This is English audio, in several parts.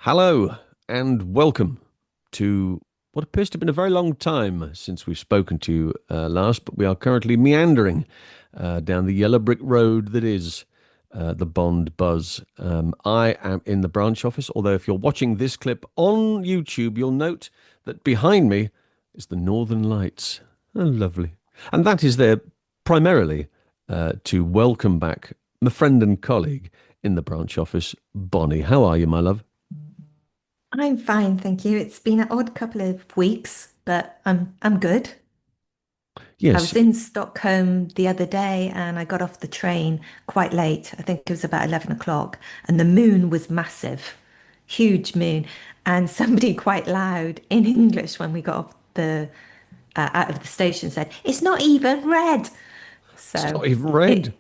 Hello and welcome to what appears to have been a very long time since we've spoken to you last, but we are currently meandering down the yellow brick road that is the Bond Buzz. I am in the branch office, although if you're watching this clip on YouTube, you'll note that behind me is the Northern Lights. Oh, lovely. And that is there primarily to welcome back my friend and colleague in the branch office, Bonnie. How are you, my love? I'm fine, thank you. It's been an odd couple of weeks, but I'm good. I Yes. was in Stockholm the other day and I got off the train quite late. I think it was about 11 o'clock, and the moon was massive, huge moon. And somebody quite loud in English when we got off the out of the station said, "It's not even red." It's So not even red. it,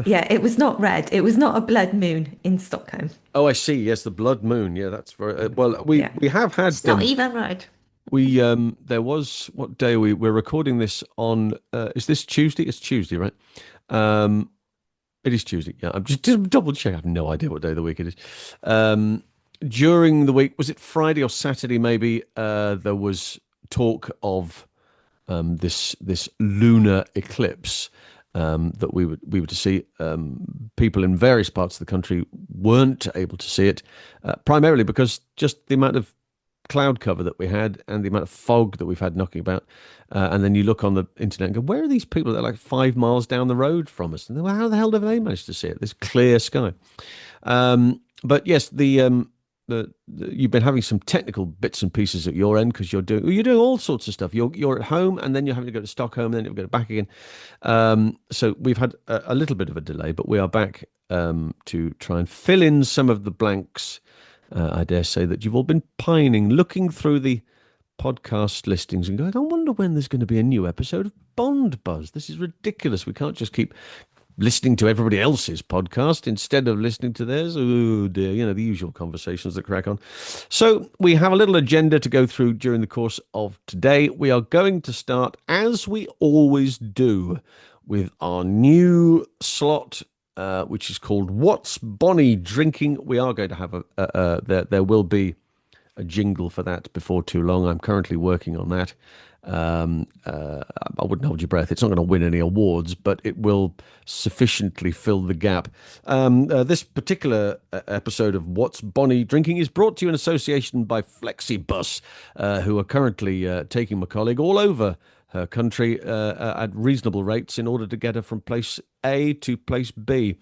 yeah, it was not red. It was not a blood moon in Stockholm. Oh, I see. Yes, the blood moon. Yeah, that's very well. We Yeah, we have had it's not even red. there was what day we're recording this on? Is this Tuesday? It's Tuesday, right? Um, it is Tuesday. Yeah, I'm just double check. I have no idea what day of the week it is. Um, During the week, was it Friday or Saturday? Maybe there was talk of this lunar eclipse that we were to see. People in various parts of the country weren't able to see it, primarily because just the amount of cloud cover that we had and the amount of fog that we've had knocking about. And then you look on the internet and go, where are these people that are like 5 miles down the road from us? And then, well, how the hell have they managed to see it? This clear sky. But yes, you've been having some technical bits and pieces at your end because you're doing all sorts of stuff. You're at home and then you're having to go to Stockholm and then you've got to go back again. So we've had a little bit of a delay, but we are back to try and fill in some of the blanks. I dare say that you've all been pining, looking through the podcast listings and going, I wonder when there's going to be a new episode of Bond Buzz. This is ridiculous. We can't just keep listening to everybody else's podcast instead of listening to theirs. Oh dear, the usual conversations that crack on. So we have a little agenda to go through during the course of today. We are going to start, as we always do, with our new slot, which is called What's Bonnie Drinking? We are going to have there will be a jingle for that before too long. I'm currently working on that. I wouldn't hold your breath. It's not going to win any awards, but it will sufficiently fill the gap. This particular episode of What's Bonnie Drinking is brought to you in association by Flexibus, who are currently taking my colleague all over her country at reasonable rates in order to get her from place A to place B.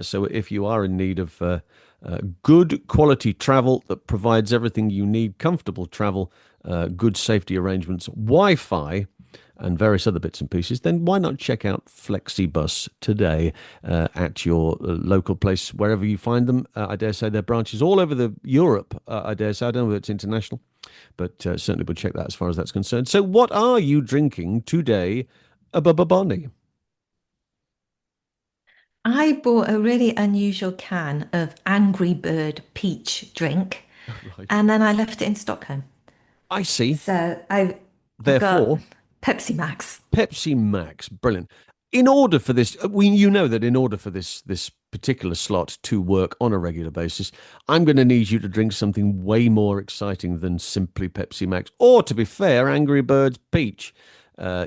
So if you are in need of good quality travel that provides everything you need, comfortable travel, good safety arrangements, Wi-Fi, and various other bits and pieces, then why not check out Flexibus today at your local place, wherever you find them. I dare say there are branches all over Europe. I dare say, I don't know if it's international, but certainly would check that as far as that's concerned. So what are you drinking today, Bonnie? I bought a really unusual can of Angry Bird peach drink, Right. and then I left it in Stockholm. I see. So I've got Therefore, Pepsi Max. Pepsi Max, brilliant. In order for this, you know that in order for this particular slot to work on a regular basis, I'm going to need you to drink something way more exciting than simply Pepsi Max, or to be fair, Angry Birds Peach.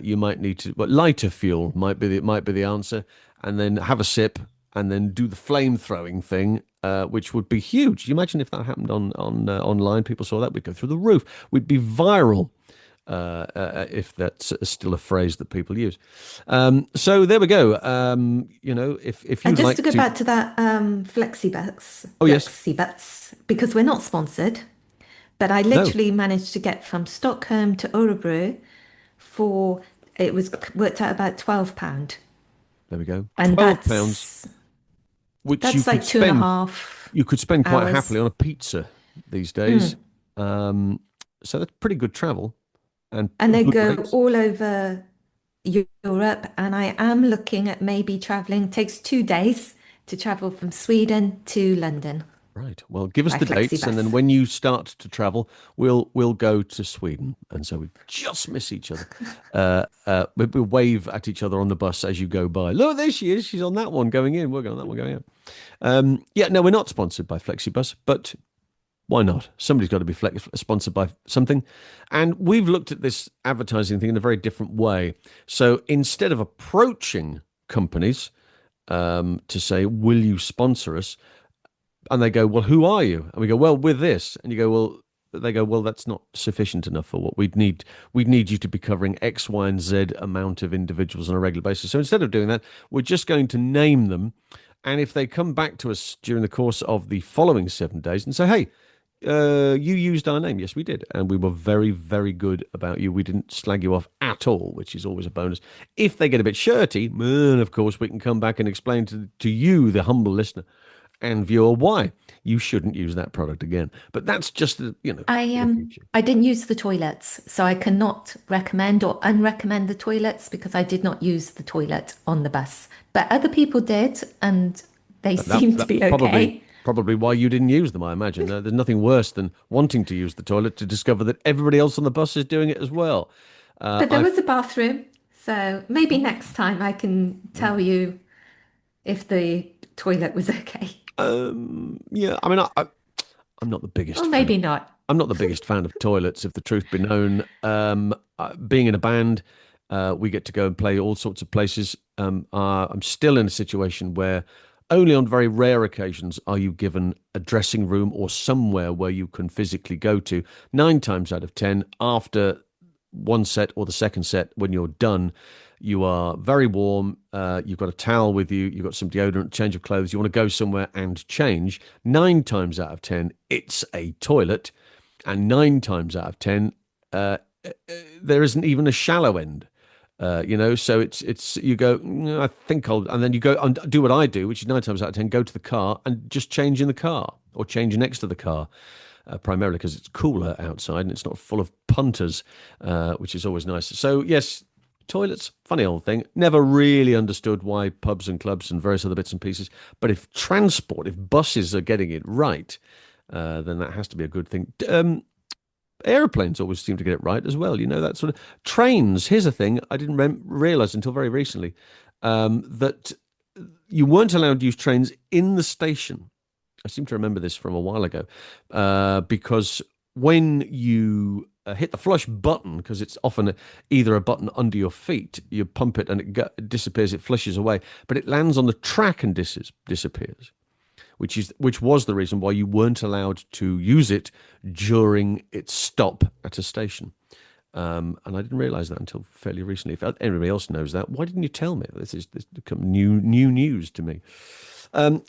You might need to, but lighter fuel might be the answer, and then have a sip, and then do the flame throwing thing, which would be huge. You imagine if that happened on online, people saw that, we'd go through the roof. We'd be viral if that's still a phrase that people use. So there we go. If And you'd just to like go to, back to that oh yes, Flexibus, because we're not sponsored, but I no, literally managed to get from Stockholm to Örebro for it was worked out about £12, there we go. and 12 pounds, which you that's could like two and a spend. half You could spend quite hours. happily on a pizza these days. Mm. Um, so that's pretty good travel and And they good go rates. all over Europe, and I am looking at maybe traveling. It takes 2 days to travel from Sweden to London Right. Well, give us by the dates, and then Flexibus. when you start to travel, we'll go to Sweden, and so we just miss each other. We wave at each other on the bus as you go by. Look, there she is. She's on that one going in. We're going on that one going out. Yeah. No, we're not sponsored by Flexibus, but Why not? Somebody's got to be sponsored by something. And we've looked at this advertising thing in a very different way. So instead of approaching companies to say, will you sponsor us? And they go, well, who are you? And we go, well, we're this. And you go, well, they go, well, that's not sufficient enough for what we'd need. We'd need you to be covering X, Y, and Z amount of individuals on a regular basis. So instead of doing that, we're just going to name them. And if they come back to us during the course of the following 7 days and say, hey, you used our name. Yes, we did. And we were very, very good about you. We didn't slag you off at all, which is always a bonus. If they get a bit shirty, then of course, we can come back and explain to you, the humble listener and viewer, why you shouldn't use that product again. But that's just, I for the future. I didn't use the toilets, so I cannot recommend or unrecommend the toilets because I did not use the toilet on the bus. But other people did, and they seemed to That's be probably okay. probably why you didn't use them, I imagine. There's nothing worse than wanting to use the toilet to discover that everybody else on the bus is doing it as well. But there I've was a bathroom, so maybe next time I can tell you if the toilet was okay. Yeah, I mean, I'm not the Or biggest fan of maybe not. I'm not the biggest fan of toilets, if the truth be known. Being in a band, we get to go and play all sorts of places. I'm still in a situation where only on very rare occasions are you given a dressing room or somewhere where you can physically go to. 9 times out of 10, after one set or the second set, when you're done, you are very warm. You've got a towel with you. You've got some deodorant, change of clothes. You want to go somewhere and change. 9 times out of 10, it's a toilet. And 9 times out of 10, there isn't even a shallow end. So it's you go, I think I'll, and then you go and do what I do, which is 9 times out of 10, go to the car and just change in the car or change next to the car. Primarily because it's cooler outside and it's not full of punters, which is always nice. So yes, toilets, funny old thing. Never really understood why pubs and clubs and various other bits and pieces. But if buses are getting it right, then that has to be a good thing. Airplanes always seem to get it right as well. That sort of trains. Here's a thing I didn't realize until very recently, that you weren't allowed to use trains in the station. I seem to remember this from a while ago, because when you hit the flush button, because it's often either a button under your feet, you pump it and it disappears, it flushes away, but it lands on the track and disappears, which was the reason why you weren't allowed to use it during its stop at a station. And I didn't realize that until fairly recently. If anybody else knows that, why didn't you tell me? This become new news to me.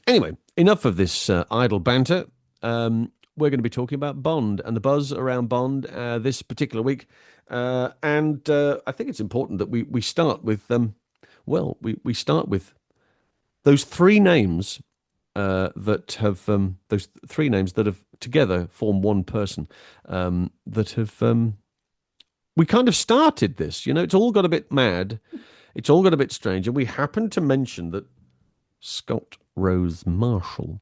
Anyway, enough of this idle banter. We're going to be talking about Bond and the buzz around Bond this particular week. And I think it's important that we start with, we start with those three names those three names that have together form one person, that have, we kind of started this. It's all got a bit mad. It's all got a bit strange. And we happened to mention that Scott Rose Marshall,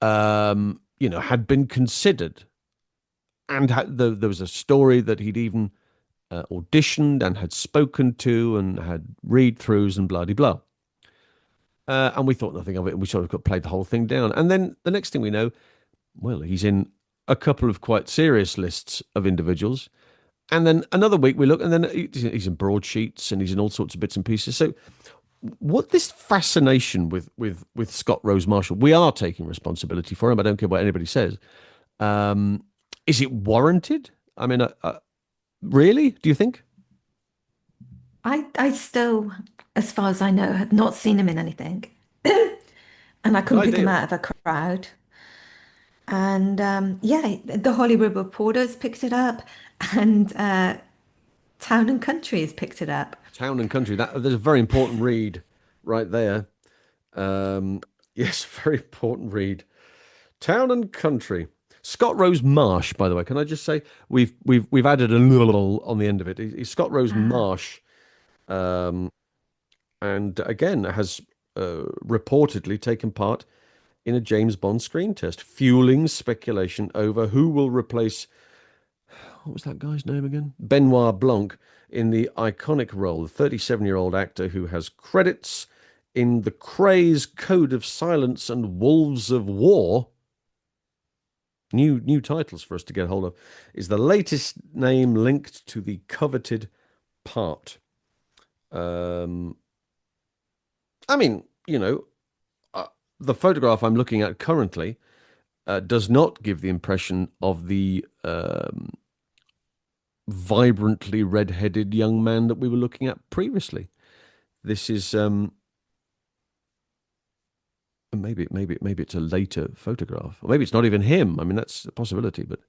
had been considered, and there was a story that he'd even auditioned and had spoken to and had read-throughs and blah de blah. And we thought nothing of it, and we sort of played the whole thing down. And then the next thing we know, well, he's in a couple of quite serious lists of individuals. And then another week we look, and then he's in broadsheets and he's in all sorts of bits and pieces. So what this fascination with Scott Rose Marshall, we are taking responsibility for him. I don't care what anybody says. Is it warranted? I mean, really? Do you think? I still, as far as I know, have not seen him in anything. And I Good couldn't pick him idea. out of a crowd. And yeah, the Hollywood Reporters picked it up, and Town and Country has picked it up. Town and Country. There's a very important read right there. Um, yes, very important read. Town and Country. Scott Rose Marsh, by the way, can I just say we've added a little on the end of it. He's Scott Rose Ah, Marsh, and again has reportedly taken part in a James Bond screen test, fueling speculation over who will replace, what was that guy's name again? Benoit Blanc in the iconic role, the 37-year-old actor who has credits in The Krays, Code of Silence, and Wolves of War. New titles for us to get hold of. Is the latest name linked to the coveted part? Um, I mean, the photograph I'm looking at currently does not give the impression of the vibrantly red-headed young man that we were looking at previously. This is maybe it's a later photograph, or maybe it's not even him. I mean, that's a possibility, but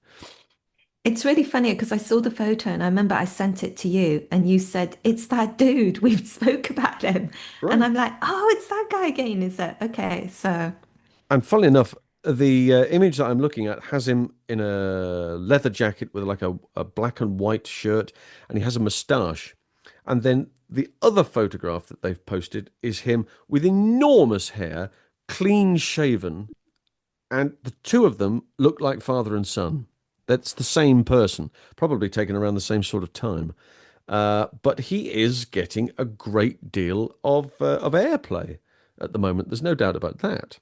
It's really funny because I saw the photo and I remember I sent it to you and you said, it's that dude. We've spoke about him. And right. I'm like, oh, it's that guy again, is it? Okay, so And funnily enough, the image that I'm looking at has him in a leather jacket with like a black and white shirt, and he has a moustache. And then the other photograph that they've posted is him with enormous hair, clean shaven, and the two of them look like father and son. That's the same person, probably taken around the same sort of time. But he is getting a great deal of airplay at the moment. There's no doubt about that.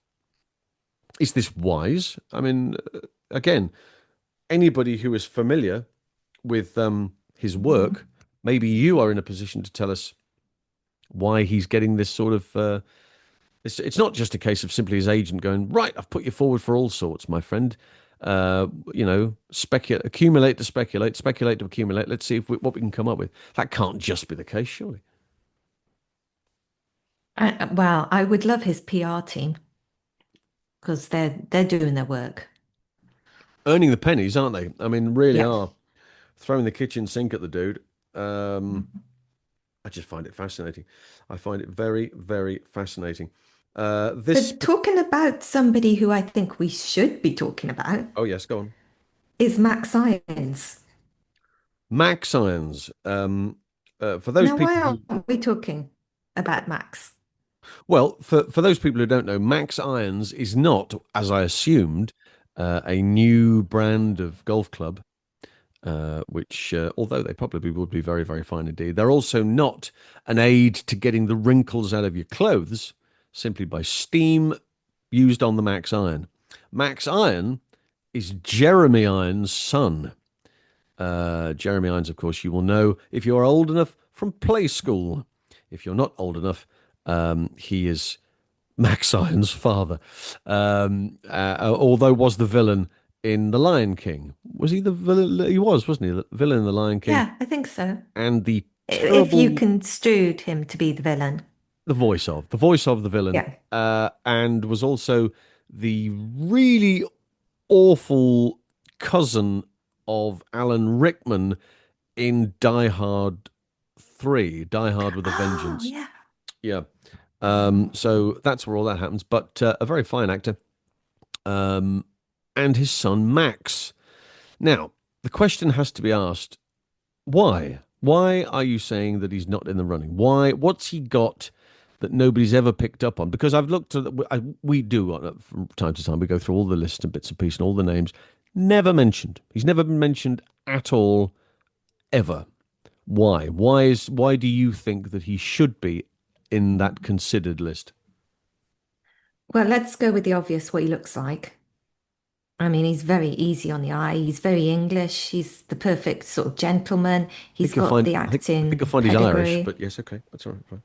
Is this wise? I mean, again, anybody who is familiar with his work, maybe you are in a position to tell us why he's getting this sort of. It's not just a case of simply his agent going, right, I've put you forward for all sorts, my friend. Speculate, accumulate to speculate, speculate to accumulate. Let's see what we can come up with. That can't just be the case, surely. well, I would love his PR team because they're doing their work. Earning the pennies, aren't they? I mean, really Yeah. are throwing the kitchen sink at the dude. Um, I just find it fascinating. I find it very, very fascinating. This, But talking about somebody who I think we should be talking about oh yes, go on. is Max Irons. Max Irons. For those Now, people why who, aren't we talking about Max? well, for those people who don't know, Max Irons is not, as I assumed, a new brand of golf club. Which, although they probably would be very, very fine indeed, they're also not an aid to getting the wrinkles out of your clothes simply by steam used on the Max Iron. Max Iron is Jeremy Irons' son. Jeremy Irons, of course, you will know if you're old enough from Play School. If you're not old enough, he is Max Irons' father. Although was the villain in The Lion King. Was he the villain? He was, wasn't he? The villain in The Lion King. Yeah, I think so. And the If you terrible, construed him to be the villain. the voice of the villain, Yeah. and was also the really awful cousin of Alan Rickman in Die Hard 3, Die Hard with a Oh, Vengeance. yeah. Yeah. So that's where all that happens. But a very fine actor. Um, and his son Max. Now, the question has to be asked, why? Why are you saying that he's not in the running? Why? What's he got that nobody's ever picked up on? Because I've looked at, we do from time to time, we go through all the lists and bits and pieces and all the names. Never mentioned. He's never been mentioned at all, ever. Why? Why do you think that he should be in that considered list? Well, let's go with the obvious, what he looks like. I mean, he's very easy on the eye. He's very English. He's the perfect sort of gentleman. I He's think you'll got find. the I think you'll acting find he's Irish, pedigree. but yes, okay, that's all right. Fine.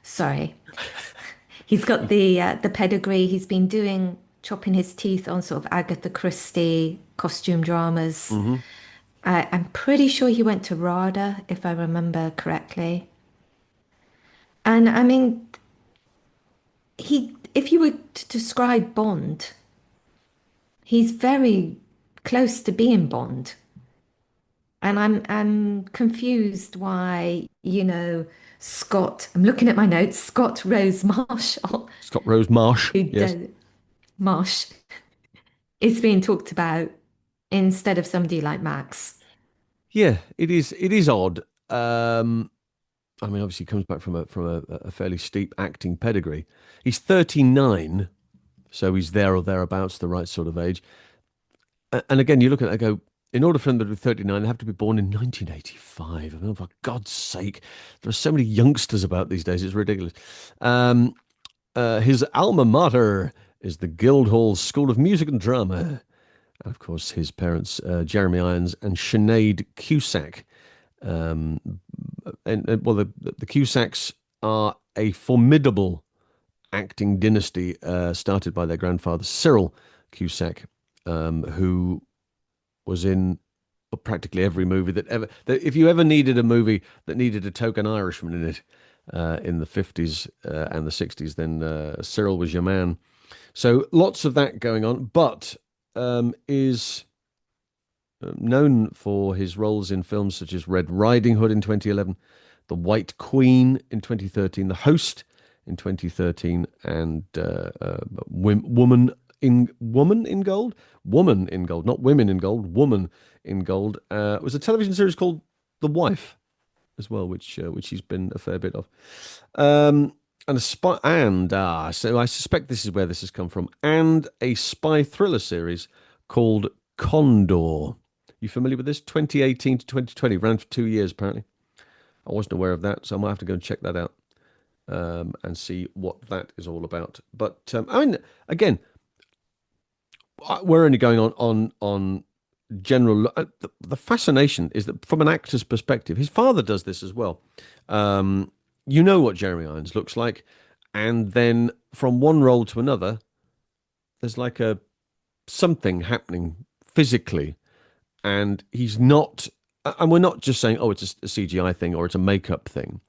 Sorry. He's got the pedigree. He's been doing chopping his teeth on sort of Agatha Christie costume dramas. Hmm. I'm pretty sure he went to RADA, if I remember correctly. And I mean, if you were to describe Bond, he's very close to being Bond. And I'm confused why, Scott, I'm looking at my notes, Scott Rose Marshall, Scott Rose Marsh. who Yes. does Marsh, is being talked about instead of somebody like Max. Yeah, it is. It is odd. I mean, obviously, he comes back from a fairly steep acting pedigree. He's 39, so he's there or thereabouts, the right sort of age. And again, you look at it and go, in order for him to be 39, they have to be born in 1985. I mean, for God's sake, there are so many youngsters about these days. It's ridiculous. Um, his alma mater is the Guildhall School of Music and Drama. And of course, his parents, Jeremy Irons and Sinead Cusack. Um, well, the Cusacks are a formidable acting dynasty started by their grandfather Cyril Cusack, who was in practically every movie if you ever needed a movie that needed a token Irishman in it in the 50s and the 60s, then Cyril was your man. So lots of that going on, but is known for his roles in films such as Red Riding Hood in 2011, The White Queen in 2013, The Host in 2013, and Woman in Gold, Woman in Gold, not Women in Gold, Woman in Gold. It was a television series called The Wife as well, which he's been a fair bit of. And a spy, and so I suspect this is where this has come from, and a spy thriller series called Condor. You familiar with this? 2018 to 2020, ran for 2 years apparently. I wasn't aware of that, so I might have to go and check that out and see what that is all about. But I mean, again, we're only going on general. The fascination is that from an actor's perspective, his father does this as well. You know what Jeremy Irons looks like, and then from one role to another, there's like a something happening physically, and he's not. And we're not just saying, oh, it's a CGI thing or it's a makeup thing.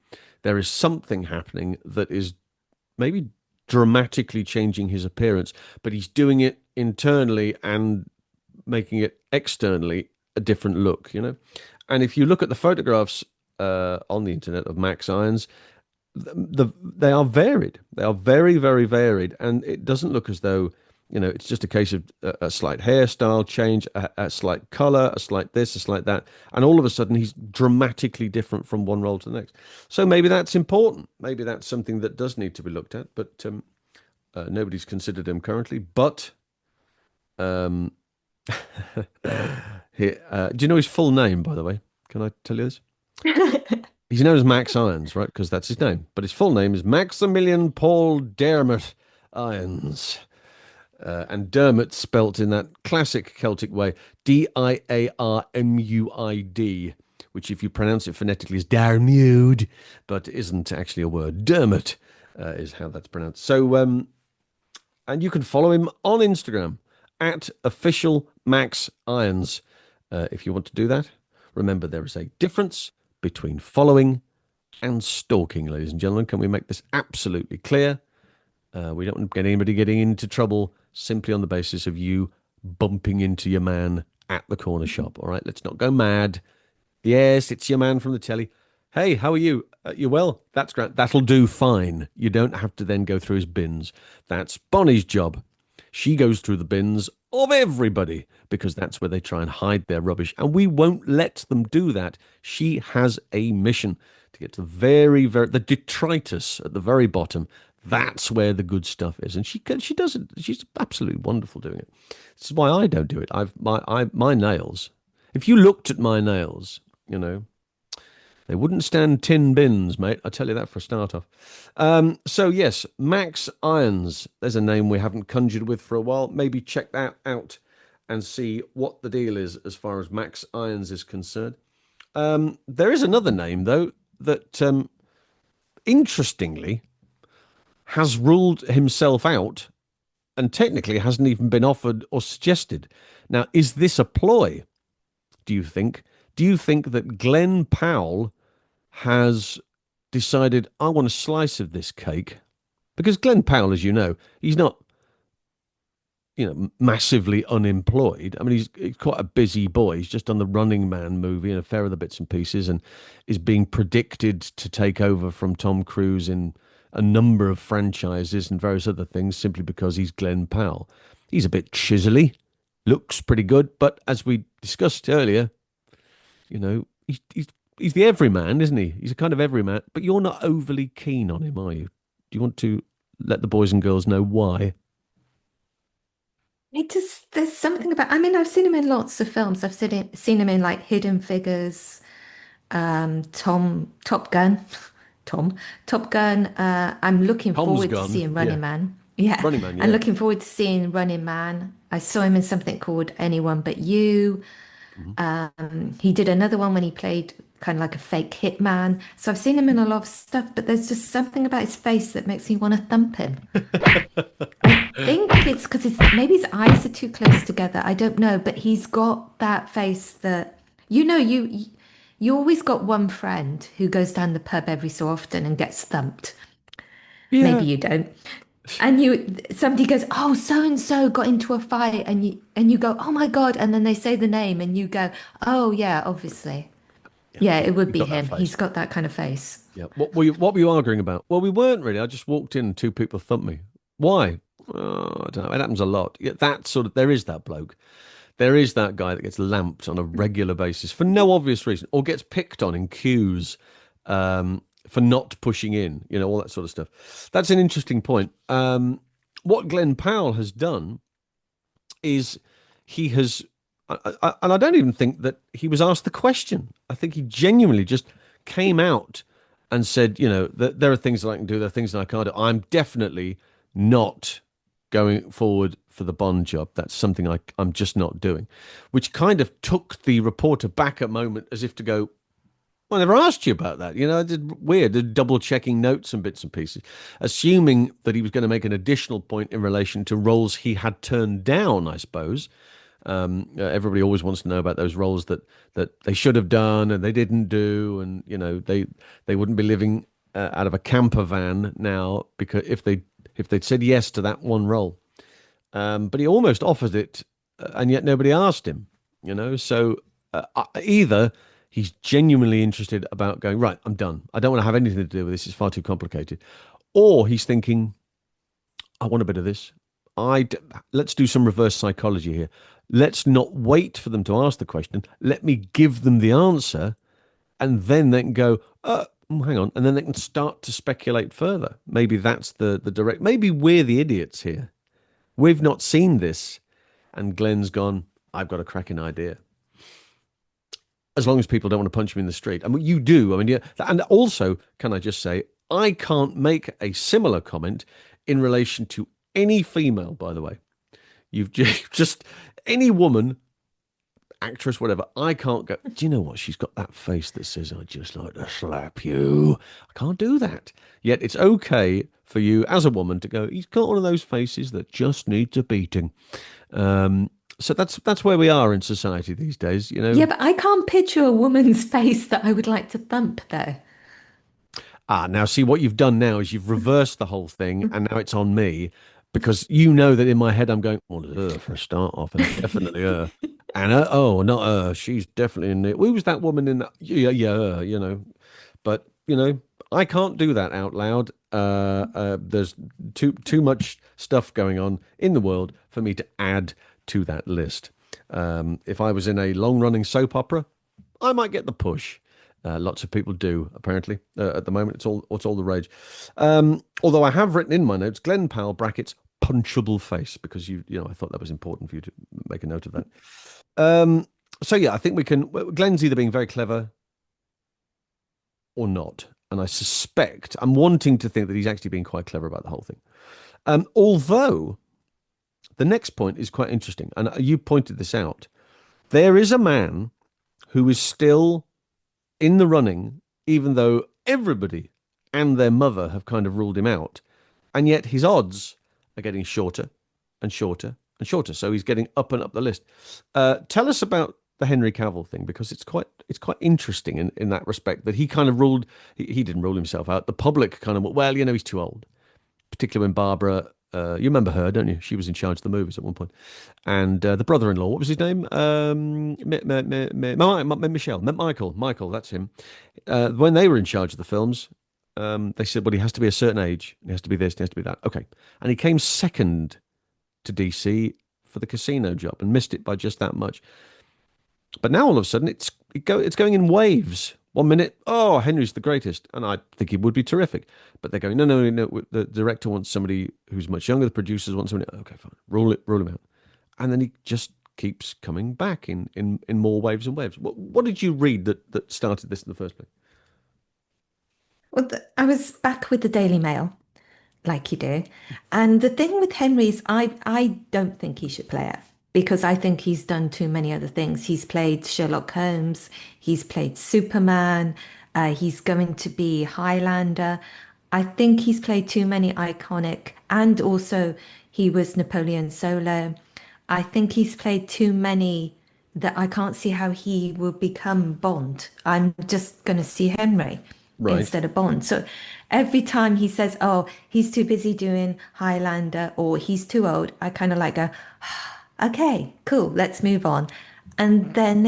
There is something happening that is maybe dramatically changing his appearance, but he's doing it internally and making it externally a different look, you know? And if you look at the photographs on the internet of Max Irons, they are varied. They are very, very varied. And it doesn't look as though, it's just a case of a slight hairstyle change, a slight color, a slight this, a slight that. And all of a sudden, he's dramatically different from one role to the next. So maybe that's important. Maybe that's something that does need to be looked at. But nobody's considered him currently. But um, do you know his full name, by the way? Can I tell you this? He's known as Max Irons, right? Because that's his name. But his full name is Maximilian Paul Dermot Irons. And Dermot spelt in that classic Celtic way, Diarmuid, which if you pronounce it phonetically is Darmude, but isn't actually a word. Dermot is how that's pronounced. So, and you can follow him on Instagram at official Max Irons if you want to do that. Remember, there is a difference between following and stalking, ladies and gentlemen. Can we make this absolutely clear? We don't want to get anybody getting into trouble simply on the basis of you bumping into your man at the corner shop. All right, let's not go mad. Yes, it's your man from the telly. Hey, how are you? You well? That's great. That'll do fine. You don't have to then go through his bins. That's Bonnie's job. She goes through the bins of everybody because that's where they try and hide their rubbish. And we won't let them do that. She has a mission to get to the the detritus at the very bottom. That's where the good stuff is, and she does it. She's absolutely wonderful doing it. This is why I don't do it. My nails. If you looked at my nails, they wouldn't stand tin bins, mate. I tell you that for a start off. So yes, Max Irons. There's a name we haven't conjured with for a while. Maybe check that out and see what the deal is as far as Max Irons is concerned. There is another name though that, interestingly, has ruled himself out and technically hasn't even been offered or suggested. Now, is this a ploy, do you think? Do you think that Glenn Powell has decided, I want a slice of this cake? Because Glenn Powell, as you know, he's not, massively unemployed. I mean, he's quite a busy boy. He's just done the Running Man movie and a fair other bits and pieces and is being predicted to take over from Tom Cruise in a number of franchises and various other things simply because he's Glenn Powell. He's a bit chiselly, looks pretty good, but as we discussed earlier, he's the everyman, isn't he? He's a kind of everyman, but you're not overly keen on him, are you? Do you want to let the boys and girls know why? There's something about, I mean, I've seen him in lots of films. Seen him in like Hidden Figures, Top Gun, Tom, Top Gun. I'm looking Tom's forward to gone. seeing Yeah. Running Man. Yeah, Running Man, and yeah. looking forward to seeing Running Man. I saw him in something called Anyone But You. Mhm. He did another one when he played kind of like a fake hitman. So I've seen him in a lot of stuff, but there's just something about his face that makes me want to thump him. I think it's because his maybe his eyes are too close together. I don't know, but he's got that face that you always got one friend who goes down the pub every so often and gets thumped. Maybe Yeah. you don't. And somebody goes, "Oh, so and so got into a fight," and you go, "Oh my God!" And then they say the name, and you go, "Oh yeah, obviously, Yeah. yeah, it would You be got that him. He's face. got that kind of face." Yeah. What were you arguing about? Well, we weren't really. I just walked in and two people thumped me. Why? Oh, I don't know. It happens a lot. Yeah, that sort of there is that bloke. There is that guy that gets lamped on a regular basis for no obvious reason, or gets picked on in queues for not pushing in, all that sort of stuff. That's an interesting point. What Glenn Powell has done is he has, and I don't even think that he was asked the question. I think he genuinely just came out and said, that there are things that I can do, there are things that I can't do. I'm definitely not going forward for the Bond job. That's something I'm just not doing, which kind of took the reporter back a moment as if to go, well, I never asked you about that. It's weird, double checking notes and bits and pieces, assuming that he was going to make an additional point in relation to roles he had turned down, I suppose. Everybody always wants to know about those roles that they should have done and they didn't do, and they wouldn't be living out of a camper van now because if they'd said yes to that one role. But he almost offered it, and yet nobody asked him. So either he's genuinely interested about going right. I'm done. I don't want to have anything to do with this. It's far too complicated. Or he's thinking, I want a bit of this. Let's do some reverse psychology here. Let's not wait for them to ask the question. Let me give them the answer, and then they can go, hang on, and then they can start to speculate further. Maybe that's the direct. Maybe we're the idiots here. We've not seen this, and Glenn's gone, I've got a cracking idea. As long as people don't want to punch him in the street. I mean, you do. I mean, yeah. And also, can I just say, I can't make a similar comment in relation to any female, by the way. You've just any woman, actress, whatever. I can't go, do you know what? She's got that face that says, I'd just like to slap you. I can't do that. Yet it's okay for you as a woman to go, he's got one of those faces that just needs a beating. So that's where we are in society these days. Yeah, but I can't picture a woman's face that I would like to thump, though. Now see what you've done now is you've reversed the whole thing, and now it's on me because you know that in my head I'm going, well, for a start off, and definitely her. And oh, not her. She's definitely in it. Who was that woman in that? Yeah, yeah, But I can't do that out loud. There's too much stuff going on in the world for me to add to that list. If I was in a long-running soap opera, I might get the push. Lots of people do, apparently. At the moment, it's all the rage. Although I have written in my notes, Glenn Powell brackets punchable face because I thought that was important for you to make a note of that. So yeah, I think we can. Glenn's either being very clever or not, and I suspect I'm wanting to think that he's actually being quite clever about the whole thing. Although the next point is quite interesting, and you pointed this out. There is a man who is still in the running, even though everybody and their mother have kind of ruled him out. And yet his odds are getting shorter and shorter and shorter. So he's getting up and up the list. Tell us about the Henry Cavill thing because it's quite interesting in that respect that he kind of ruled he didn't rule himself out. The public kind of well, he's too old, particularly when Barbara. You remember her, don't you? She was in charge of the movies at one point. And the brother-in-law, what was his name? Michael, that's him. When they were in charge of the films, they said, well, he has to be a certain age. He has to be this, he has to be that. Okay. And he came second to DC for the casino job and missed it by just that much. But now all of a sudden it's going in waves. 1 minute, oh, Henry's the greatest, and I think he would be terrific. But they're going, no, no, no. The director wants somebody who's much younger. The producers want somebody. Okay, fine, rule him out. And then he just keeps coming back in more waves and waves. What did you read that started this in the first place? Well, I was back with the Daily Mail, like you do. And the thing with Henry is I don't think he should play it because I think he's done too many other things. He's played Sherlock Holmes, he's played Superman, he's going to be Highlander. I think he's played too many iconic, and also he was Napoleon Solo. I think he's played too many that I can't see how he will become Bond. I'm just going to see Henry Right. instead of Bond. So every time he says, "Oh, he's too busy doing Highlander" or "he's too old," I kind of like go, "Okay, cool, let's move on." And then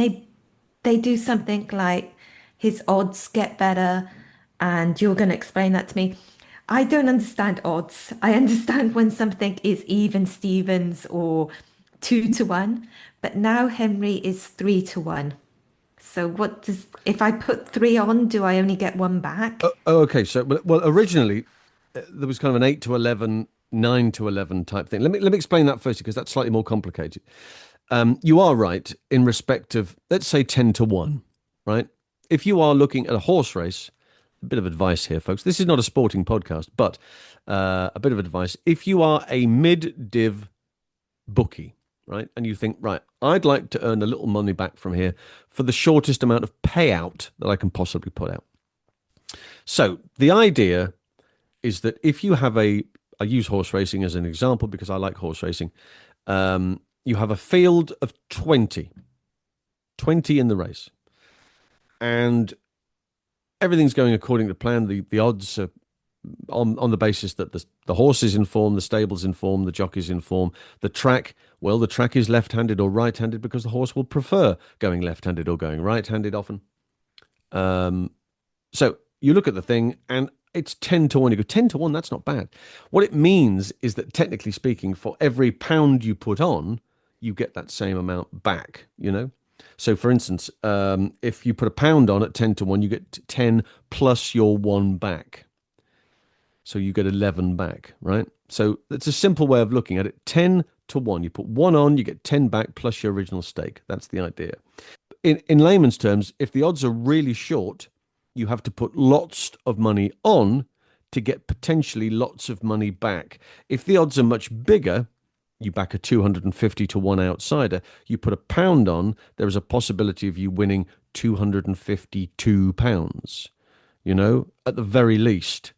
they do something like his odds get better, and you're going to explain that to me. I don't understand odds. I understand when something is even Stevens or 2-1, but now Henry is 3-1. So what does, if I put three on, do I only get one back? Oh, okay. So, well, originally there was kind of an 8 to 11, 9 to 11 type thing. Let me explain that first because that's slightly more complicated. You are right in respect of, let's say, 10 to 1, right? If you are looking at a horse race, a bit of advice here, folks. This is not a sporting podcast, but a bit of advice. If you are a mid-div bookie, right, and you think, right, I'd like to earn a little money back from here for the shortest amount of payout that I can possibly put out. So the idea is that if you have I use horse racing as an example because I like horse racing. You have a field of 20 in the race, and everything's going according to plan. The odds are on the basis that the horse is in form, the stable's in form, the jockey's in form. The track, well, the track is left-handed or right-handed because the horse will prefer going left-handed or going right-handed often. Um, so you look at the thing and it's 10 to 1. You go 10 to 1, that's not bad. What it means is that technically speaking, for every pound you put on, you get that same amount back, you know? So for instance, if you put a pound on at 10 to 1, you get 10 plus your one back. So you get 11 back, right? So it's a simple way of looking at it. 10 to 1. You put one on, you get 10 back plus your original stake. That's the idea. In layman's terms, if the odds are really short, you have to put lots of money on to get potentially lots of money back. If the odds are much bigger, you back a 250 to 1 outsider, you put a pound on, there is a possibility of you winning £252, you know, at the very least,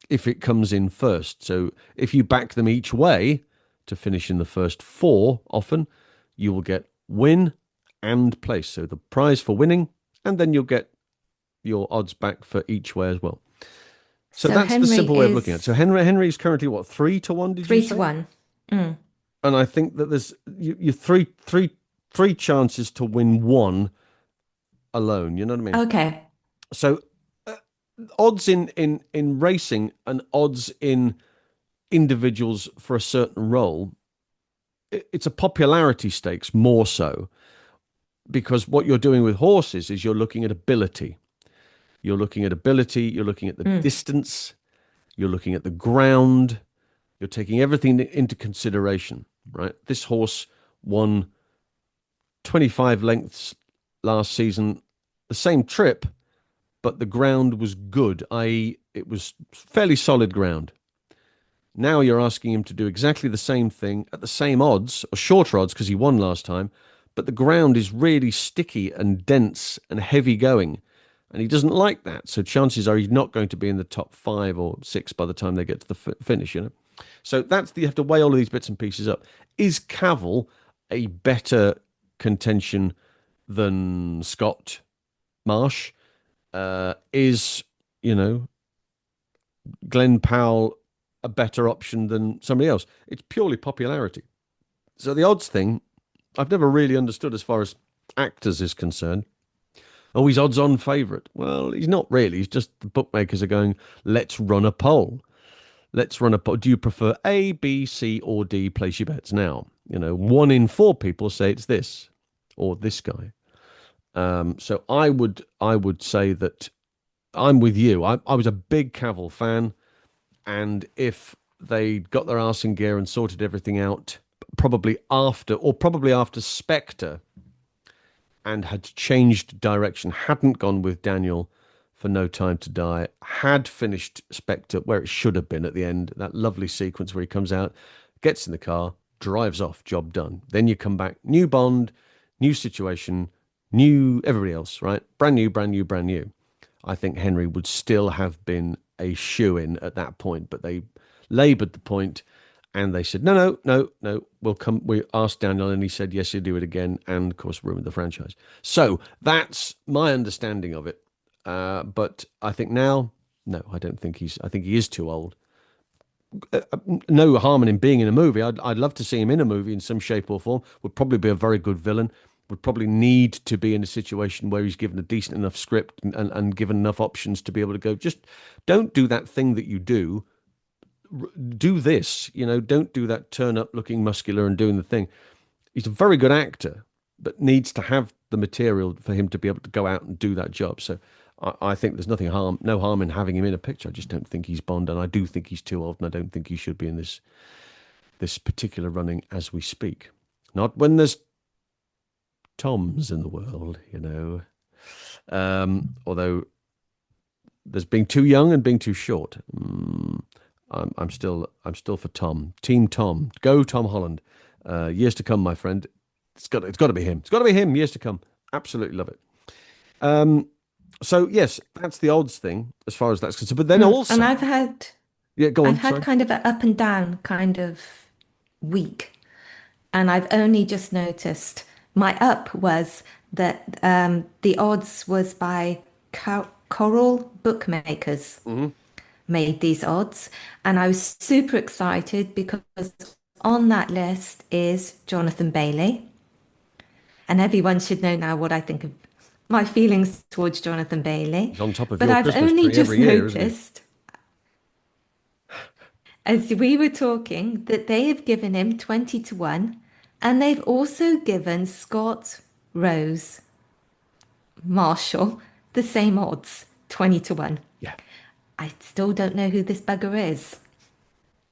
if it comes in first. So if you back them each way to finish in the first four, often you will get win and place. So the prize for winning, and then you'll get your odds back for each way as well. So So that's the Henry simple way of looking at it. So is Henry is currently what, 3 to 1, did you three to say? one. Mm. And I think that there's you three chances to win one alone. You know what I mean? Okay. So uh, odds in racing and odds in individuals for a certain role, it's a popularity stakes more so because what you're doing with horses is you're looking at ability. You're looking at ability. You're looking at the Mm. distance. You're looking at the ground. You're taking everything into consideration, right? This horse won 25 lengths last season, the same trip, but the ground was good, i.e., it was fairly solid ground. Now you're asking him to do exactly the same thing at the same odds, or shorter odds because he won last time, but the ground is really sticky and dense and heavy going. And he doesn't like that. So chances are he's not going to be in the top 5 or 6 by the time they get to the finish, you know? So you have to weigh all of these bits and pieces up. Is Cavill a better contention than Scott Marsh? Is, you know, Glenn Powell a better option than somebody else? It's purely popularity. So the odds thing, I've never really understood as far as actors is concerned. Oh, he's odds on favourite. Well, he's not really. He's just the bookmakers are going, let's run a poll. Let's run a poll. Do you prefer A, B, C, or D? Place your bets now. You know, 1 in 4 people say it's this or this guy. So I would say that I'm with you. I was a big Cavill fan, and if they got their arse in gear and sorted everything out, probably after Spectre, and had changed direction, hadn't gone with Daniel for No Time to Die had finished Spectre where it should have been at the end. That lovely sequence where he comes out, gets in the car, drives off, job done. Then you come back, new Bond, new situation, new everybody else, right? Brand new, brand new, brand new. I think Henry would still have been a shoe-in at that point, but they laboured the point and they said, no, no, no, no, we'll come. We asked Daniel and he said, yes, he'll do it again. And of course, ruined the franchise. So that's my understanding of it. But I think now, no, I don't think I think he is too old. No harm in him being in a movie. I'd love to see him in a movie in some shape or form. Would probably be a very good villain. Would probably need to be in a situation where he's given a decent enough script and given enough options to be able to go, just don't do that thing that you do. Do this, don't do that turn up looking muscular and doing the thing. He's a very good actor, but needs to have the material for him to be able to go out and do that job. So I think there's no harm in having him in a picture. I just don't think he's Bond, and I do think he's too old, and I don't think he should be in this particular running as we speak. Not when there's Toms in the world. Although there's being too young and being too short. I'm still for Tom. Team Tom. Go Tom Holland. Years to come, my friend. It's got to be him. It's got to be him. Years to come. Absolutely love it. So yes, that's the odds thing as far as that's concerned. But then also, And yeah, go on. I've had Sorry. kind of an up and down kind of week, and I've only just noticed my up was that the odds was by Coral Bookmakers made these odds, and I was super excited because on that list is Jonathan Bailey, and everyone should know now what I think of my feelings towards Jonathan Bailey. He's on top of But your I've Christmas only tree just every year, isn't he? noticed, as we were talking, that they have given him 20 to 1, and they've also given Scott Rose Marshall the same odds, 20 to 1. Yeah. I still don't know who this bugger is.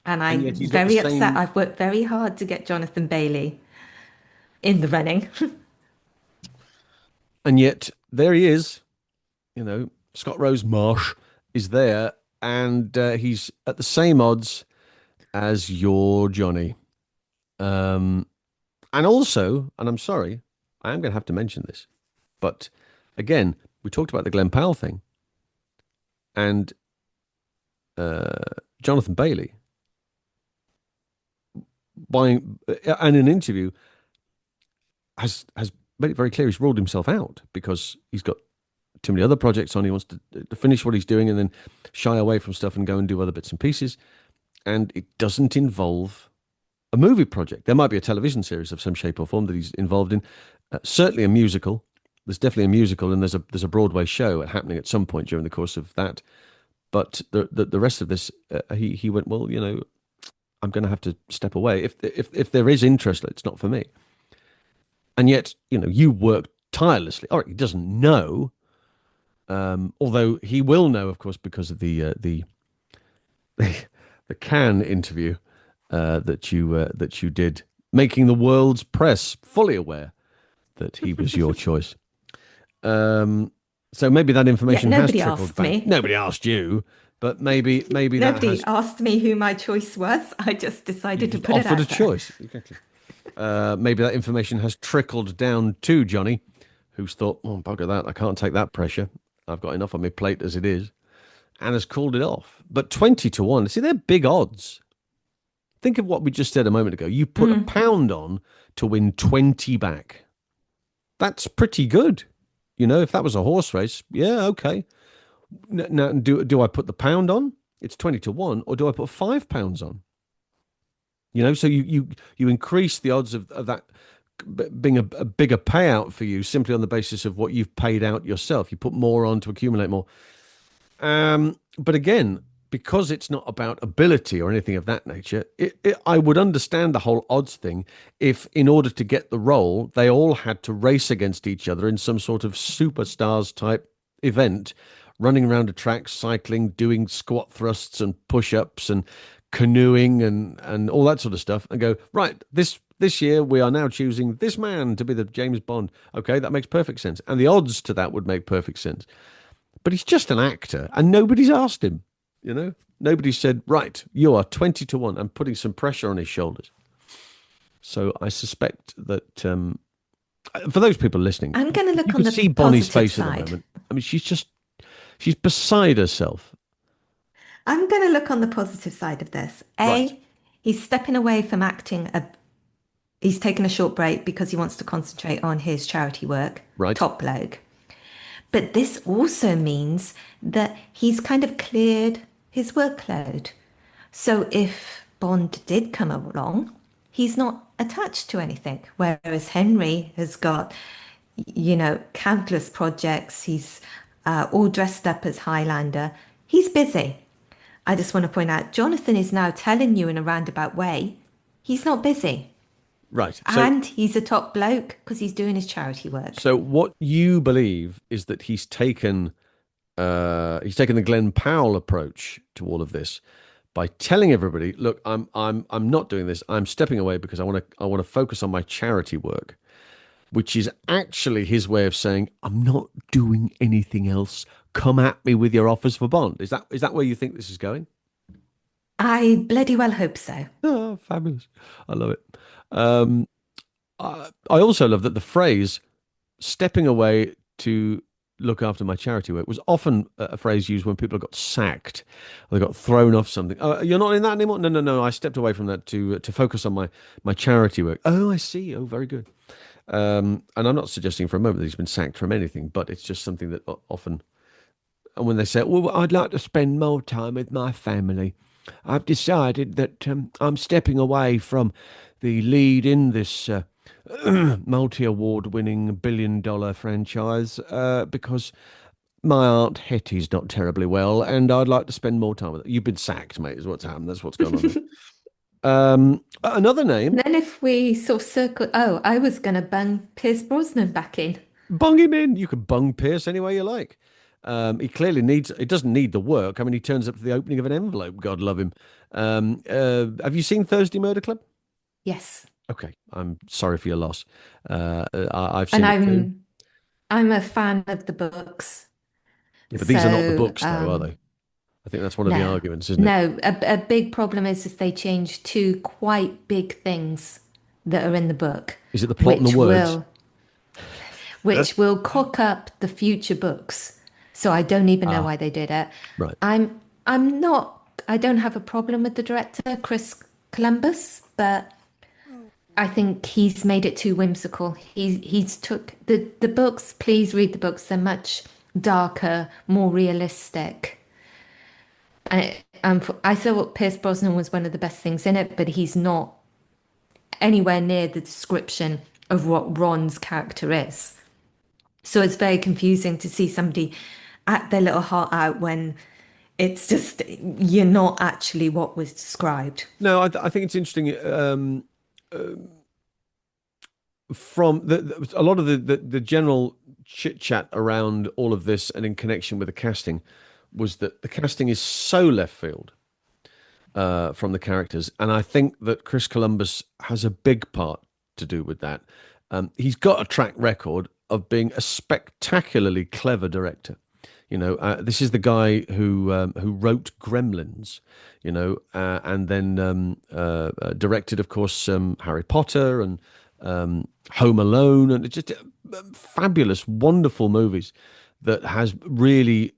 And And I'm yet he's got the very upset. same. I've worked very hard to get Jonathan Bailey in the running. And yet there he is. Scott Rose Marsh is there, and he's at the same odds as your Johnny. And also, and I'm sorry, I am going to have to mention this, but again, we talked about the Glenn Powell thing, and Jonathan Bailey, in an interview, has made it very clear he's ruled himself out because he's got too many other projects on. He wants to finish what he's doing and then shy away from stuff and go and do other bits and pieces. And it doesn't involve a movie project. There might be a television series of some shape or form that he's involved in. Certainly a musical. There's definitely a musical, and there's a Broadway show happening at some point during the course of that. But the rest of this, he went, well, I'm going to have to step away. If there is interest, it's not for me. And yet, you work tirelessly. All right, he doesn't know, although he will know, of course, because of the Cannes interview that you did, making the world's press fully aware that he was your choice. So maybe that information has Nobody trickled asked back. me. Nobody asked you, but maybe that Nobody has asked me who my choice was. I just decided to just put it offered a out there. choice. Exactly. Maybe that information has trickled down to Johnny, who's thought, oh, bugger that, I can't take that pressure. I've got enough on my plate as it is, and has called it off. But 20 to 1, see, they're big odds. Think of what we just said a moment ago. You put a pound on to win 20 back. That's pretty good. If that was a horse race, yeah, okay. Now, do I put the pound on? It's 20 to 1, or do I put £5 on? So you increase the odds of that being a bigger payout for you simply on the basis of what you've paid out yourself. You put more on to accumulate more. But again, because it's not about ability or anything of that nature, I would understand the whole odds thing if, in order to get the role, they all had to race against each other in some sort of superstars type event, running around a track, cycling, doing squat thrusts and push-ups and canoeing and all that sort of stuff, and go, right, this year we are now choosing this man to be the James Bond. Okay, that makes perfect sense. And the odds to that would make perfect sense. but he's just an actor, and nobody's asked him. You know, nobody said, "Right, you are 20 to 1," and putting some pressure on his shoulders. So I suspect that for those people listening, I'm going to if you look on could the see Bonnie's positive face at the side. moment, I mean, she's beside herself. I'm going to look on the positive side of this. Right, He's stepping away from acting. He's taken a short break because he wants to concentrate on his charity work. right, Top bloke. But this also means that he's kind of cleared his workload. So if Bond did come along, he's not attached to anything. Whereas Henry has got, countless projects. He's all dressed up as Highlander. He's busy. I just want to point out, Jonathan is now telling you in a roundabout way, he's not busy. right. So, And he's a top bloke because he's doing his charity work. so what you believe is that he's taken the Glenn Powell approach to all of this by telling everybody, "Look, I'm not doing this. I'm stepping away because I want to focus on my charity work," which is actually his way of saying, "I'm not doing anything else. Come at me with your offers for Bond." Is that where you think this is going? I bloody well hope so. Oh, fabulous! I love it. Um, I also love that the phrase "stepping away to look after my charity work" was often a phrase used when people got sacked or they got thrown off something. "Oh, you're not in that anymore?" "No, no, no. I stepped away from that to focus on my charity work." "Oh, I see. Oh, very good." And I'm not suggesting for a moment that he's been sacked from anything, but it's just something that often, and when they say, "Well, I'd like to spend more time with my family. I've decided that I'm stepping away from the lead in this multi-award winning billion-dollar franchise because my Aunt Hetty's not terribly well, and I'd like to spend more time with her." You've been sacked, mate, is what's happened. That's what's going on there. Another name, Then if we sort of circle, oh, I was going to bung Pierce Brosnan back in. bung him in. You can bung Pierce any way you like. He clearly needs, it doesn't need the work. I mean, he turns up for the opening of an envelope. God love him. Have you seen Thursday Murder Club? Yes. Okay, I'm sorry for your loss. I've And seen it too. I'm a fan of the books. Yeah, but these are not the So, books, though, are they? I think that's one of the no, arguments, isn't it? no. A big problem is they change two quite big things that are in the book, Is it the plot and the which words? will which will cock up the future books. So I don't even know Ah, why they did it. right. I'm not I don't have a problem with the director, Chris Columbus, but I think he's made it too whimsical. He's took the books, please read the books, they're much darker, more realistic. I thought Pierce Brosnan was one of the best things in it, but he's not anywhere near the description of what Ron's character is. So it's very confusing to see somebody act their little heart out when it's just you're not actually what was described. No, I think it's interesting. From a lot of the general chit chat around all of this and in connection with the casting was that the casting is so left field from the characters, and I think that Chris Columbus has a big part to do with that. He's got a track record of being a spectacularly clever director. This is the guy who wrote Gremlins, and then directed, of course, Harry Potter and Home Alone, and it's just fabulous, wonderful movies that has really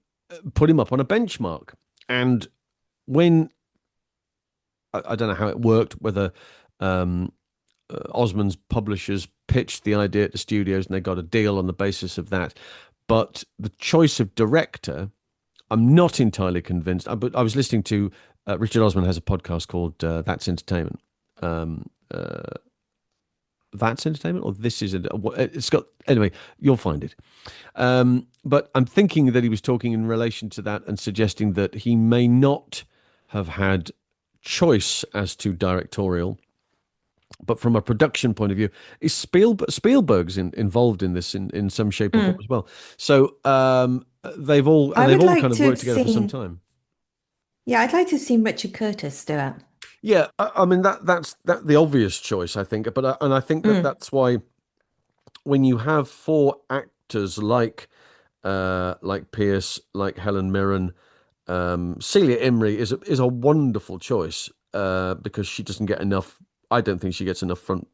put him up on a benchmark. And when I don't know how it worked, whether Osmond's publishers pitched the idea to studios and they got a deal on the basis of that. But the choice of director, I'm not entirely convinced. But I was listening to Richard Osman has a podcast called That's Entertainment. Um, uh, that's Entertainment, or this is it's got anyway. You'll find it. But I'm thinking that he was talking in relation to that and suggesting that he may not have had choice as to directorial, but from a production point of view, is Spielberg's involved in this in some shape or form Mm. as well. So they've all I and they've would all like kind of to have worked together for some seen, time. yeah, I'd like to have seen Richard Curtis do it. Yeah, I mean that's the obvious choice, I think. But and I think that Mm. that's why when you have four actors like like Pierce, like Helen Mirren. Celia Imrie is a wonderful choice because she doesn't get enough. I don't think she gets enough front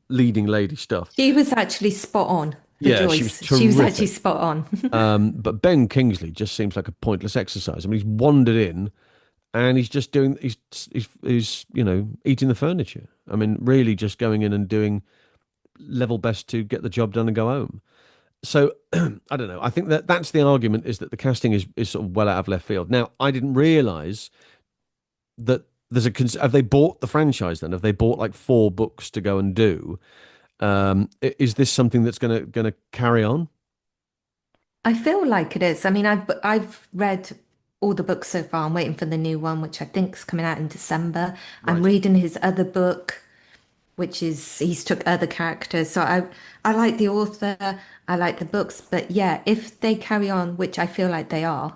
leading lady stuff. She was actually spot on for Yeah, she was Joyce. She was actually terrific. spot on. But Ben Kingsley just seems like a pointless exercise. I mean, he's wandered in and he's just doing he's eating the furniture. I mean, really just going in and doing level best to get the job done and go home. So I don't know. I think that that's the argument, is that the casting is sort of well out of left field. Now, I didn't realize that there's have they bought the franchise then? Have they bought like 4 books to go and do? Is this something that's gonna carry on? I feel like it is. I mean, I've read all the books so far. I'm waiting for the new one, which I think is coming out in December. I'm Right. reading his other book, which is he's took other characters. So I like the author, I like the books, but yeah, if they carry on, which I feel like they are,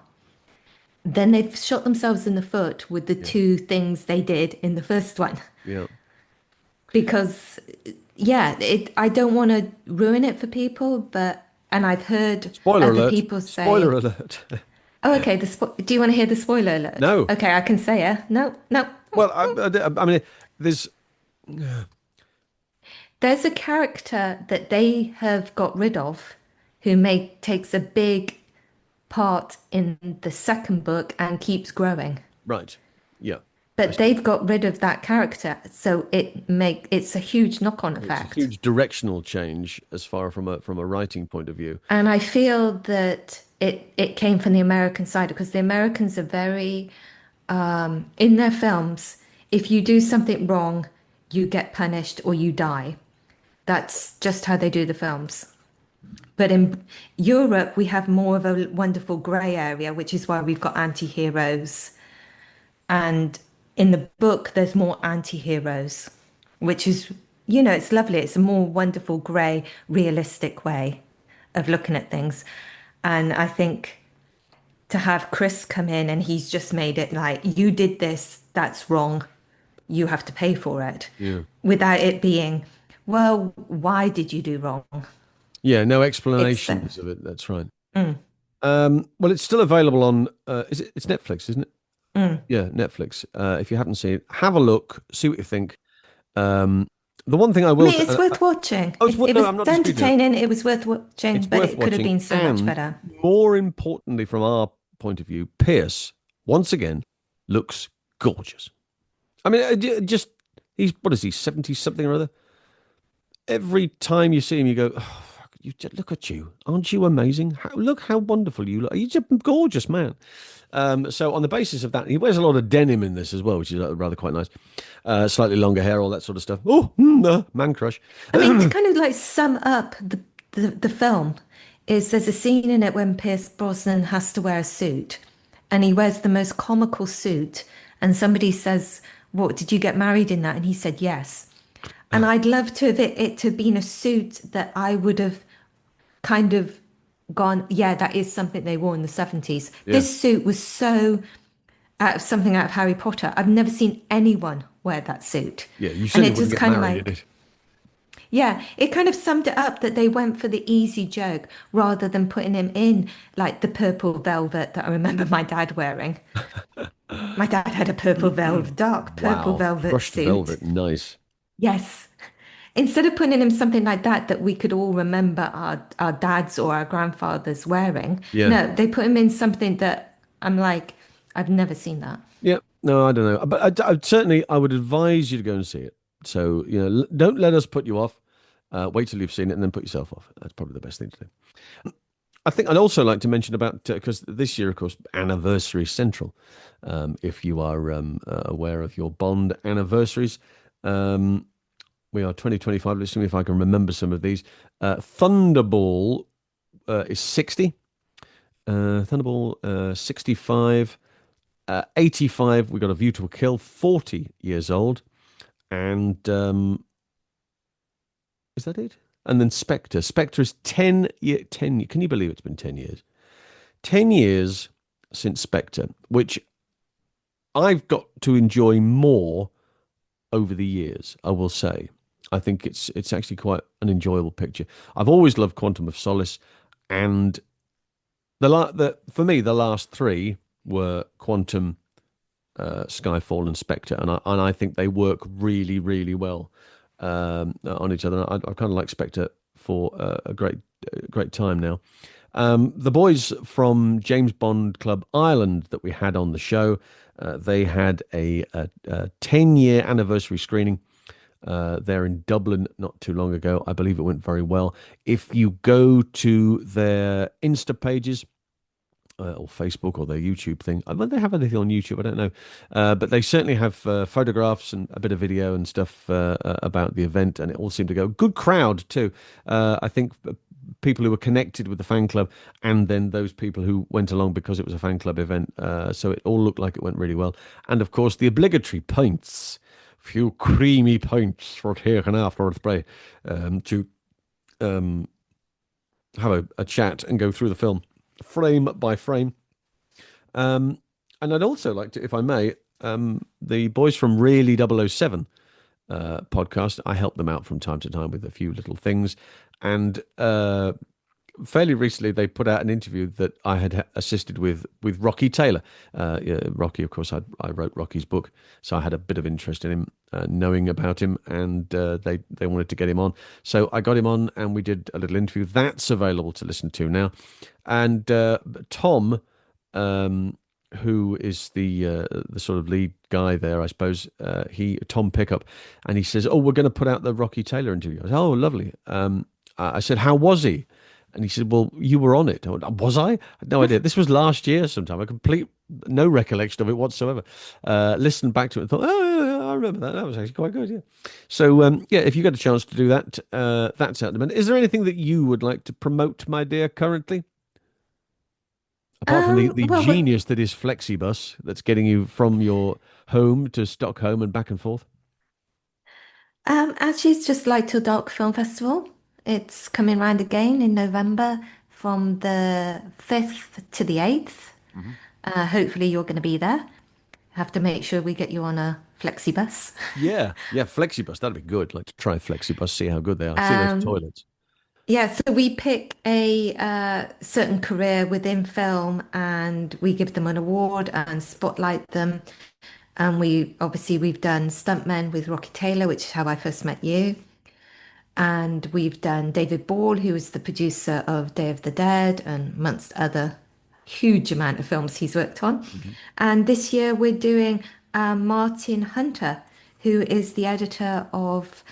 then they've shot themselves in the foot with the Yeah. two things they did in the first one. Yeah. Because yeah, I don't want to ruin it for people, but and I've heard Spoiler other alert. people Spoiler say, alert. "Oh, okay, do you want to hear the spoiler alert?" No. Okay, I can say it. No, no. Well, I mean, there's There's a character that they have got rid of who takes a big part in the second book and keeps growing. right. Yeah. I But see. they've got rid of that character, so it's a huge knock-on It's a effect. huge directional change as far from a writing point of view. And I feel that it came from the American side because the Americans are very in their films, if you do something wrong, you get punished or you die. That's just how they do the films. But in Europe, we have more of a wonderful grey area, which is why we've got anti-heroes. And in the book, there's more anti-heroes, which is, it's lovely. It's a more wonderful, grey, realistic way of looking at things. And I think to have Chris come in and he's just made it like, you did this, that's wrong, you have to pay for it, Yeah. without it being, well, why did you do wrong? Yeah, no It's the, explanations of it. That's right. mm, Well, it's still available on it's Netflix, isn't it? mm. Yeah, Netflix. If you haven't seen it, have a look, see what you think. Um, the one thing I I will mean, say, it's worth watching. It no, was I'm not disputing that. entertaining, it was worth watching, It's but worth it could have watching, been so much and better. more importantly, from our point of view, Pierce once again looks gorgeous. I mean, just he's what is he, 70 something or other? Every time you see him, you go, oh, fuck, look at you. Aren't you amazing? Look how wonderful you look. He's a gorgeous man. So on the basis of that, he wears a lot of denim in this as well, which is rather quite nice. Slightly longer hair, all that sort of stuff. Oh, man crush. I mean, to kind of like sum up the film, is there's a scene in it when Pierce Brosnan has to wear a suit and he wears the most comical suit and somebody says, "What, did you get married in that?" And he said, "Yes." And I'd love to have it to have been a suit that I would have kind of gone, yeah, that is something they wore in the 70s. Yeah, This suit was so out of something out of Harry Potter. I've never seen anyone wear that suit. yeah. You And certainly it wouldn't just get kind of married in like, it. yeah, it kind of summed it up that they went for the easy joke rather than putting him in like the purple velvet that I remember my dad wearing. My dad had a purple velvet, dark purple Wow, velvet crushed suit. velvet, nice. Yes. Instead of putting him something like that we could all remember our dads or our grandfathers wearing, Yeah, no, they put him in something that I'm like, I've never seen that. yeah. No, I don't know, but certainly I would advise you to go and see it. So don't let us put you off. Wait till you've seen it and then put yourself off. That's probably the best thing to do. I think I'd also like to mention about because this year, of course, Anniversary Central. If you are aware of your Bond anniversaries, um, we are 2025. Let's see if I can remember some of these. Thunderball is 60. Thunderball 65. 85. We got A View to a Kill, 40 years old, and is that it? And then Spectre. Spectre is 10 year 10. Can you believe it's been 10 years? 10 years since Spectre, which I've got to enjoy more over the years, I will say. I think it's actually quite an enjoyable picture. I've always loved Quantum of Solace. And for me, the last three were Quantum, Skyfall, and Spectre, and I think they work really, really well on each other. I kind of like Spectre for a great time now. The boys from James Bond Club Ireland that we had on the show, they had a 10-year anniversary screening there in Dublin not too long ago. I believe it went very well. If you go to their Insta pages, or Facebook or their YouTube thing. Whether they have anything on YouTube, I don't know. But they certainly have photographs and a bit of video and stuff about the event, and it all seemed to go. Good crowd too. I think people who were connected with the fan club, and then those people who went along because it was a fan club event. So it all looked like it went really well. And of course, the obligatory pints, few creamy pints were taken afterwards, to have a chat and go through the film frame by frame. And I'd also like to, if I may, the boys from Really 007 podcast, I help them out from time to time with a few little things. And fairly recently, they put out an interview that I had assisted with Rocky Taylor. Yeah, Rocky, of course, I wrote Rocky's book, so I had a bit of interest in him, knowing about him, and they wanted to get him on. So I got him on, and we did a little interview. That's available to listen to now. And Tom, who is the sort of lead guy there, I suppose, Tom Pickup, and he says, "Oh, we're going to put out the Rocky Taylor interview." I said, "Oh, lovely." I said, "How was he?" And he said, "Well, you were on it." I went, "Was I? I had no idea. This was last year sometime. No recollection of it whatsoever." Listened back to it and thought, "Oh, yeah, I remember that. That was actually quite good." Yeah. So, yeah, if you get a chance to do that, that's out there. Is there anything that you would like to promote, my dear, currently? Apart from the Well, genius that is Flexibus, that's getting you from your home to Stockholm and back and forth. actually, it's just Light Till Dark Film Festival. It's coming round again in November from the 5th to the 8th. Hmm. Hopefully, you're going to be there. Have to make sure we get you on a flexi bus. Yeah, yeah, Flexibus, that'd be good. Like to try Flexibus, see how good they are. See those toilets. Yeah, so we pick a certain career within film and we give them an award and spotlight them. And we've done stuntmen with Rocky Taylor, which is how I first met you. And we've done David Ball, who is the producer of Day of the Dead and amongst other huge amount of films he's worked on. Hmm. And this year we're doing Martin Hunter, who is the editor of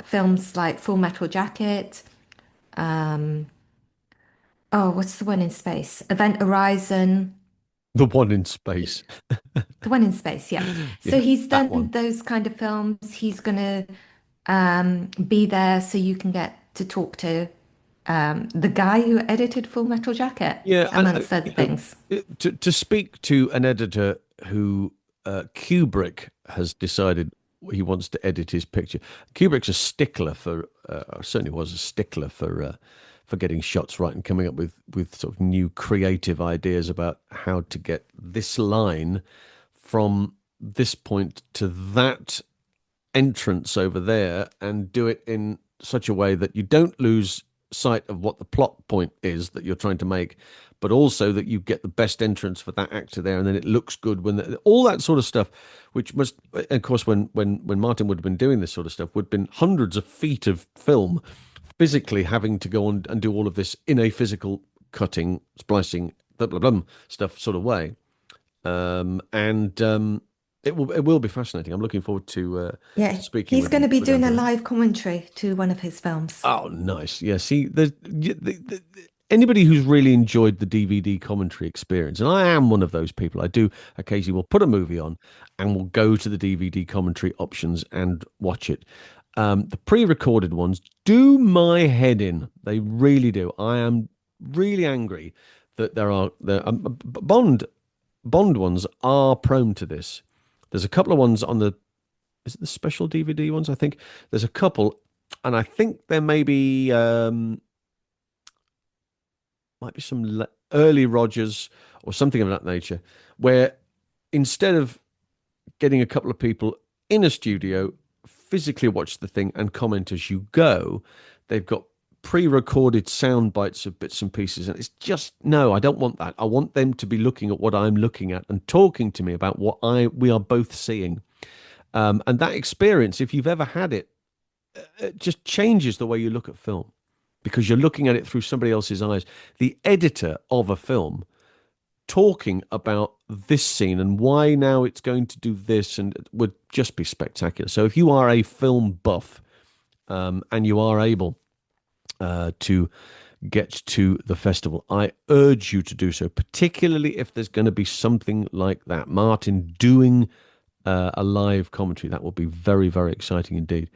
films like Full Metal Jacket. Oh, what's the one in space? Event Horizon. The one in space. The one in space, yeah. So Yeah, he's that done one. those kind of films. He's gonna be there so you can get to talk to the guy who edited Full Metal Jacket, Yeah, and amongst other things. to speak to an editor who Kubrick has decided he wants to edit his picture. Kubrick's a stickler for, certainly was a stickler for getting shots right and coming up with sort of new creative ideas about how to get this line from this point to that entrance over there and do it in such a way that you don't lose sight of what the plot point is that you're trying to make, but also that you get the best entrance for that actor there, and then it looks good all that sort of stuff, which must, of course, when Martin would have been doing this sort of stuff, would have been hundreds of feet of film, physically having to go on and do all of this in a physical cutting, splicing, blah blah blah stuff sort of way, and it will be fascinating. I'm looking forward Yeah, to speaking he's with going to be with him doing a about it. live commentary to one of his films. Oh, nice. Yeah. See, anybody who's really enjoyed the DVD commentary experience, and I am one of those people. I do occasionally will put a movie on and will go to the DVD commentary options and watch it. The pre-recorded ones do my head in. They really do. I am really angry that Bond ones are prone to this. There's a couple of ones on the, is it the special DVD ones? I think there's a couple, and I think there might be some early Rogers or something of that nature, where instead of getting a couple of people in a studio physically watch the thing and comment as you go, they've got pre-recorded sound bites of bits and pieces, and it's just no, I don't want that. I want them to be looking at what I'm looking at and talking to me about what we are both seeing. And that experience, if you've ever had it, it just changes the way you look at film because you're looking at it through somebody else's eyes. The editor of a film talking about this scene and why now it's going to do this, and it would just be spectacular. So if you are a film buff, and you are able to get to the festival, I urge you to do so, particularly if there's going to be something like that. Martin doing a live commentary, that will be very, very exciting indeed.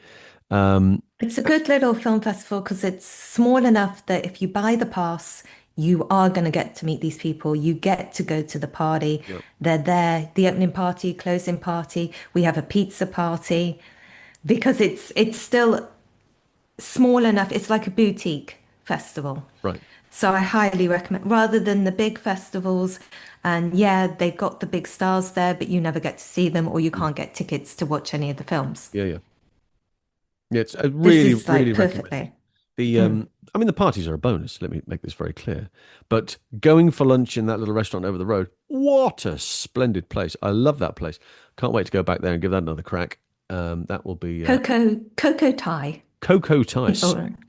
It's a good little film festival because it's small enough that if you buy the pass, you are going to get to meet these people. You get to go to the party. Yep. They're there, the opening party, closing party. We have a pizza party because it's still small enough. It's like a boutique festival. Right. So I highly recommend rather than the big festivals. And yeah, they've got the big stars there, but you never get to see them or you Mm. can't get tickets to watch any of the films. Yeah, yeah. Yeah, it's I This really, is really like recommend it. perfectly. The Mm. I mean the parties are a bonus, let me make this very clear. But going for lunch in that little restaurant over the road, what a splendid place. I love that place. Can't wait to go back there and give that another crack. That will be Cocoa Thai Cocoa Thai, in in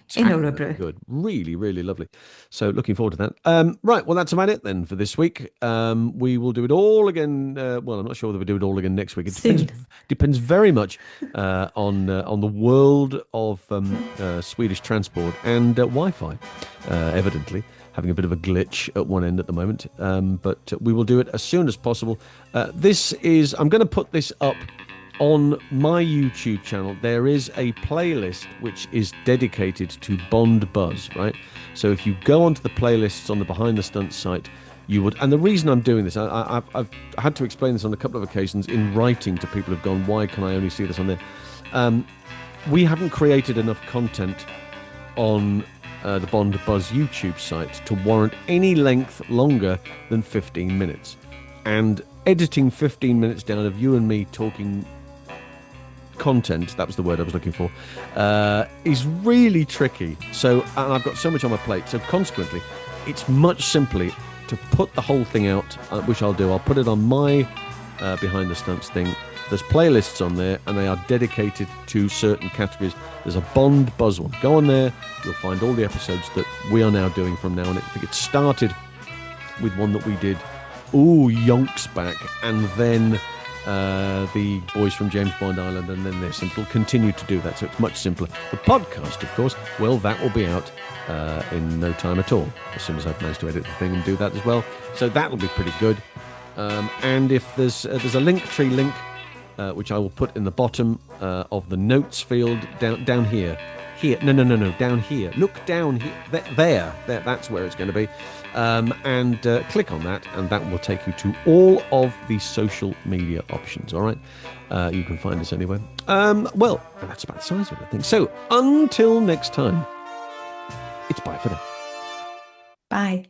spectacularly Örebro. good. Really, really lovely. So looking forward to that. Right, well, that's about it then for this week. We will do it all again. Well, I'm not sure whether we do it all again next week. It Soon. depends very much on the world of Swedish transport and Wi-Fi. Evidently, having a bit of a glitch at one end at the moment. But we will do it as soon as possible. I'm going to put this up on my YouTube channel. There is a playlist which is dedicated to Bond Buzz, right? So if you go onto the playlists on the Behind the Stunts site, you would. And the reason I'm doing this, I've had to explain this on a couple of occasions in writing to people who've gone, why can I only see this on there? We haven't created enough content on the Bond Buzz YouTube site to warrant any length longer than 15 minutes. And editing 15 minutes down of you and me talking content, that was the word I was looking for, is really tricky. So, and I've got so much on my plate. So consequently, it's much simpler to put the whole thing out, which I'll do. I'll put it on my Behind the Stunts thing. There's playlists on there, and they are dedicated to certain categories. There's a Bond Buzz one. Go on there. You'll find all the episodes that we are now doing from now on. I think it started with one that we did, yonks back, and then the boys from James Bond Island, and then this, and it'll continue to do that, so it's much simpler. The podcast, of course, well, that will be out in no time at all, as soon as I've managed to edit the thing and do that as well, so that'll be pretty good. And if there's a Linktree link, which I will put in the bottom of the notes field down here. No, down here. Look down here. There, that's where it's going to be. And click on that, and that will take you to all of the social media options. All right, you can find us anywhere. Well, and that's about the size of it, I think. So until next time, it's bye for now. Bye.